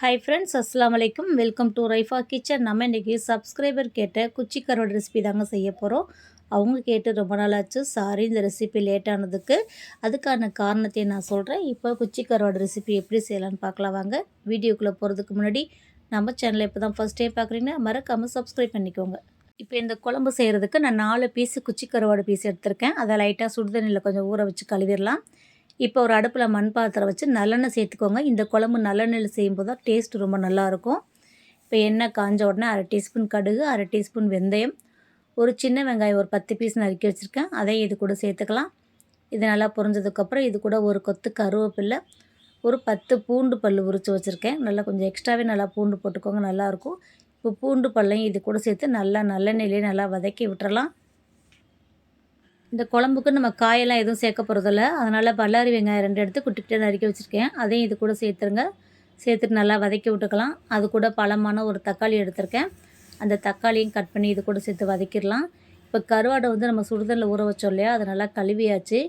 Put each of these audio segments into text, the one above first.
Hi friends, அஸ்ஸலாமு அலைக்கும். Welcome to Raifa kitchen. நம்ம இன்றைக்கி சப்ஸ்கிரைபர் கேட்ட குச்சி கருவாடு ரெசிபி தாங்க செய்ய போகிறோம். அவங்க கேட்டு ரொம்ப நாள் ஆச்சு. சாரி இந்த ரெசிபி லேட் ஆனதுக்கு. அதுக்கான காரணத்தையும் நான் சொல்கிறேன். இப்போ குச்சி கருவாடு ரெசிபி எப்படி செய்யலான்னு பார்க்கலாம் வாங்க. வீடியோக்குள்ளே போகிறதுக்கு முன்னாடி நம்ம சேனலை இப்போ தான் ஃபஸ்ட் டைம் பார்க்குறீங்கன்னா மறக்காமல் சப்ஸ்கிரைப் பண்ணிக்கோங்க. இப்போ இந்த குழம்பு செய்கிறதுக்கு நான் 4 பீஸு குச்சி கருவாடு பீஸ் எடுத்திருக்கேன். அதை லைட்டாக சுடுதண்ணியில் கொஞ்சம் ஊற வச்சு கழுவிடலாம். இப்போ ஒரு அடுப்பில் மண் பாத்திரம் வச்சு நல்லெண்ணெய் சேர்த்துக்கோங்க. இந்த குழம்பு நல்லெண்ணெயில் செய்யும்போது தான் டேஸ்ட் ரொம்ப நல்லாயிருக்கும். இப்போ எண்ணெய் காஞ்ச உடனே 1/2 டீஸ்பூன் கடுகு, 1/2 டீஸ்பூன் வெந்தயம், ஒரு சின்ன வெங்காயம் ஒரு 10 பீஸ் நறுக்கி வச்சுருக்கேன், அதையும் இது கூட சேர்த்துக்கலாம். இது நல்லா பொரிஞ்சதுக்கப்புறம் இது கூட ஒரு கொத்து கருவேப்பில்லை, ஒரு 10 பூண்டு பல் உரித்து வச்சுருக்கேன். நல்லா கொஞ்சம் எக்ஸ்ட்ராவே நல்லா பூண்டு போட்டுக்கோங்க, நல்லாயிருக்கும். இப்போ பூண்டு பல்லையும் இது கூட சேர்த்து நல்லா நல்லெண்ணெயிலே நல்லா வதக்கி விட்டுறலாம். இந்த குழம்புக்கு நம்ம காயெல்லாம் எதுவும் சேர்க்க போகிறதில்ல, அதனால் பல்லாரி வெங்காயம் 2 எடுத்து குட்டி குட்டியாக நறுக்கி வச்சுருக்கேன். அதையும் இது கூட சேர்த்துருங்க. சேர்த்துட்டு நல்லா வதக்கி விட்டுக்கலாம். அது கூட பழமான ஒரு தக்காளி எடுத்திருக்கேன். அந்த தக்காளியும் கட் பண்ணி இது கூட சேர்த்து வதக்கிடலாம். இப்போ கருவாடை வந்து நம்ம சுடுதண்ணில் ஊற வச்சோம் இல்லையா, அதை நல்லா கழுவியாச்சு.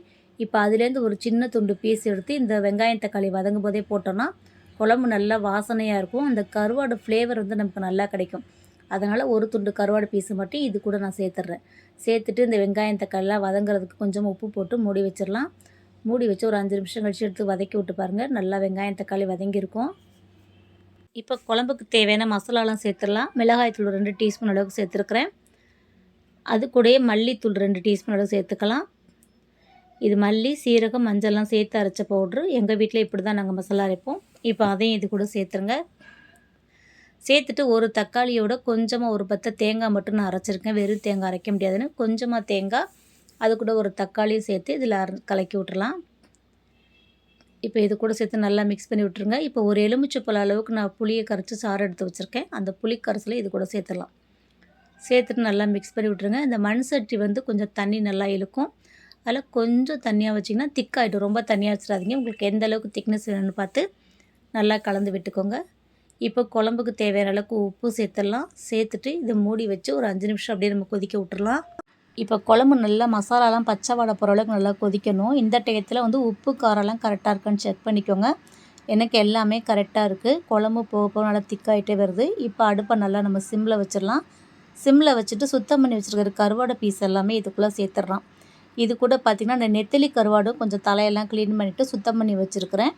இப்போ அதுலேருந்து ஒரு சின்ன துண்டு பீஸ் எடுத்து இந்த வெங்காயம் தக்காளி வதங்கும் போதே போட்டோன்னா குழம்பு நல்லா வாசனையாக இருக்கும். அந்த கருவாடு ஃப்ளேவர் வந்து நமக்கு நல்லா கிடைக்கும். அதனால் ஒரு துண்டு கருவாடு பீஸு மட்டும் இது கூட நான் சேர்த்துட்றேன். சேர்த்துட்டு இந்த வெங்காயம் தக்காளிலாம் வதங்குறதுக்கு கொஞ்சம் உப்பு போட்டு மூடி வச்சிடலாம். மூடி வச்சு ஒரு 5 நிமிஷம் கழிச்சு எடுத்து வதக்கி விட்டு பாருங்கள். நல்லா வெங்காயம் தக்காளி வதங்கியிருக்கும். இப்போ குழம்புக்கு தேவையான மசாலாலாம் சேர்த்துடலாம். மிளகாய்த்தூள் 2 டீஸ்பூன் அளவுக்கு சேர்த்துருக்குறேன். அது கூடயே மல்லித்தூள் 2 டீஸ்பூன் அளவு சேர்த்துக்கலாம். இது மல்லி, சீரகம், மஞ்சள்லாம் சேர்த்து அரைச்ச பவுட்ரு. எங்கள் வீட்டில் இப்படி தான் நாங்கள் மசாலா அரைப்போம். இப்போ அதையும் இது கூட சேர்த்துருங்க. சேர்த்துட்டு ஒரு தக்காளியோட கொஞ்சமாக ஒரு பத்தை தேங்காய் மட்டும் நான் அரைச்சிருக்கேன். வெறும் தேங்காய் அரைக்க முடியாதுன்னு கொஞ்சமாக தேங்காய், அது கூட ஒரு தக்காளியும் சேர்த்து இதில் கலக்கி விட்டுறலாம். இப்போ இது கூட சேர்த்து நல்லா மிக்ஸ் பண்ணி விட்டுருங்க. இப்போ ஒரு எலுமிச்சைப்பழ அளவுக்கு நான் புளியை கரைச்சி சாறு எடுத்து வச்சுருக்கேன். அந்த புளி கரைசலை இது கூட சேர்த்துடலாம். சேர்த்துட்டு நல்லா மிக்ஸ் பண்ணி விட்டுருங்க. இந்த மண் சட்டி வந்து கொஞ்சம் தண்ணி நல்லா இழுக்கும். அதில் கொஞ்சம் தண்ணியாக வச்சிங்கன்னா திக்காகிடும். ரொம்ப தண்ணியாக வச்சிடாதீங்க. உங்களுக்கு எந்த அளவுக்கு திக்னஸ் வேணும்னு பார்த்து நல்லா கலந்து விட்டுக்கோங்க. இப்போ குழம்புக்கு தேவையான அளவுக்கு உப்பு சேர்த்துடலாம். சேர்த்துட்டு இதை மூடி வச்சு ஒரு 5 நிமிஷம் அப்படியே நம்ம கொதிக்க விட்டுறலாம். இப்போ குழம்பு நல்லா மசாலாலாம் பச்சை வாடை போகிற அளவுக்கு நல்லா கொதிக்கணும். இந்த டயத்தில் வந்து உப்பு காரம்லாம் கரெக்டாக இருக்கான்னு செக் பண்ணிக்கோங்க. எனக்கு எல்லாமே கரெக்டாக இருக்குது. குழம்பு போக போக நல்லா திக்காகிட்டே வருது. இப்போ அடுப்பை நல்லா நம்ம சிம்மில் வச்சிடலாம். சிம்மில் வச்சுட்டு சுத்தம் பண்ணி வச்சுருக்கிற கருவாடை பீஸ் எல்லாமே இதுக்குள்ளே சேர்த்துட்றோம். இது கூட பார்த்திங்கன்னா இந்த நெத்திலி கருவாடும் கொஞ்சம் தலையெல்லாம் க்ளீன் பண்ணிவிட்டு சுத்தம் பண்ணி வச்சுருக்கிறேன்.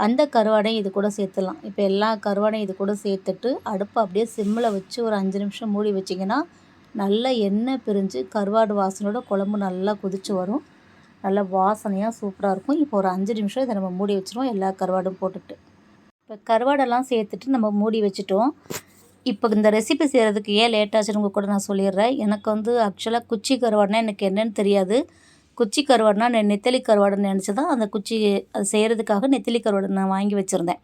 அந்த கருவாடையும் இது கூட சேர்த்துடலாம். இப்போ எல்லா கருவாடையும் இது கூட சேர்த்துட்டு அடுப்பை அப்படியே சிம்மில் வச்சு ஒரு 5 நிமிஷம் மூடி வச்சிங்கன்னா நல்லா எண்ணெய் பிரிஞ்சு கருவாடு வாசனையோட குழம்பு நல்லா கொதித்து வரும். நல்லா வாசனையாக சூப்பராக இருக்கும். இப்போ ஒரு 5 நிமிஷம் இதை நம்ம மூடி வச்சுருவோம், எல்லா கருவாடும் போட்டுட்டு. இப்போ கருவாடெல்லாம் சேர்த்துட்டு நம்ம மூடி வச்சுட்டோம். இப்போ இந்த ரெசிபி செய்கிறதுக்கு ஏன் லேட் ஆச்சுன்னு கூட நான் சொல்லிடுறேன். எனக்கு வந்து ஆக்சுவலாக குச்சி கருவாடுனா எனக்கு என்னென்னு தெரியாது. குச்சி கருவாடுனா நான் நெத்திலி கருவாடுன்னு நினச்சி தான் அந்த குச்சி அது செய்கிறதுக்காக நெத்திலி கருவாடு நான் வாங்கி வச்சுருந்தேன்.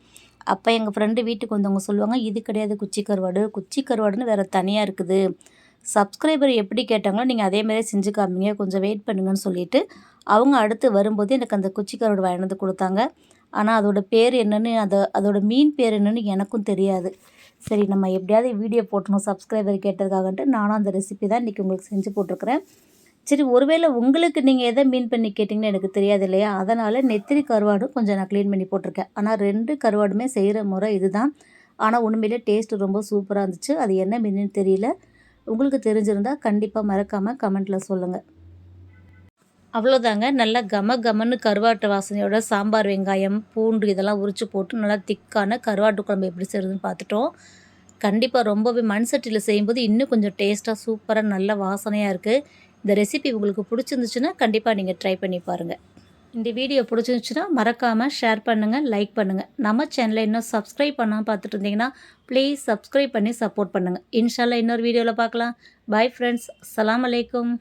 அப்போ எங்கள் ஃப்ரெண்டு வீட்டுக்கு வந்தவங்க சொல்லுவாங்க, இது கிடையாது குச்சி கருவாடு, குச்சி கருவாடுன்னு வேறு தனியாக இருக்குது. சப்ஸ்கிரைபர் எப்படி கேட்டாங்களோ நீங்கள் அதேமாதிரி செஞ்சு காமிங்க, கொஞ்சம் வெயிட் பண்ணுங்கன்னு சொல்லிவிட்டு அவங்க அடுத்து வரும்போது எனக்கு அந்த குச்சி கருவாடு வாங்கிட்டு வந்து கொடுத்தாங்க. ஆனால் அதோடய பேர் என்னென்னு அதோட மீன் பேர் என்னென்னு எனக்கும் தெரியாது. சரி நம்ம எப்படியாவது வீடியோ போட்டணும் சப்ஸ்கிரைபர் கேட்டதுக்காகன்ட்டு நானும் அந்த ரெசிபி தான் இன்றைக்கி உங்களுக்கு செஞ்சு போட்டிருக்கிறேன். சரி, ஒருவேளை உங்களுக்கு நீங்கள் எதை மீன் பண்ணி கேட்டிங்கன்னு எனக்கு தெரியாது இல்லையா, அதனால் நெத்திலி கருவாடும் கொஞ்சம் நான் க்ளீன் பண்ணி போட்டிருக்கேன். ஆனால் 2 கருவாடுமே செய்கிற முறை இதுதான். ஆனால் உண்மையிலே டேஸ்ட்டு ரொம்ப சூப்பராக இருந்துச்சு. அது என்ன மீனுன்னு தெரியல. உங்களுக்கு தெரிஞ்சிருந்தால் கண்டிப்பாக மறக்காமல் கமெண்ட்டில் சொல்லுங்கள். அவ்வளோதாங்க. நல்லா கமன்னு கருவாட்டு வாசனையோட சாம்பார் வெங்காயம், பூண்டு இதெல்லாம் உரித்து போட்டு நல்லா திக்கான கருவாட்டு குழம்பு எப்படி செய்கிறதுன்னு பார்த்துட்டோம். கண்டிப்பாக ரொம்பவே மண் சட்டியில் செய்யும்போது இன்னும் கொஞ்சம் டேஸ்ட்டாக சூப்பராக நல்ல வாசனையாக இருக்குது. இந்த ரெசிபி உங்களுக்கு பிடிச்சிருந்துச்சுன்னா கண்டிப்பாக நீங்கள் ட்ரை பண்ணி பாருங்கள். இந்த வீடியோ பிடிச்சிருந்துச்சுன்னா மறக்காமல் ஷேர் பண்ணுங்கள், லைக் பண்ணுங்கள். நம்ம சேனலை இன்னும் சப்ஸ்கிரைப் பண்ணாமல் பார்த்துட்டு இருந்தீங்கன்னா ப்ளீஸ் சப்ஸ்கிரைப் பண்ணி சப்போர்ட் பண்ணுங்கள். இன்ஷால்லா இன்னொரு வீடியோவில் பார்க்கலாம். பாய் ஃப்ரெண்ட்ஸ், அஸ்ஸலாமு அலைக்கும்.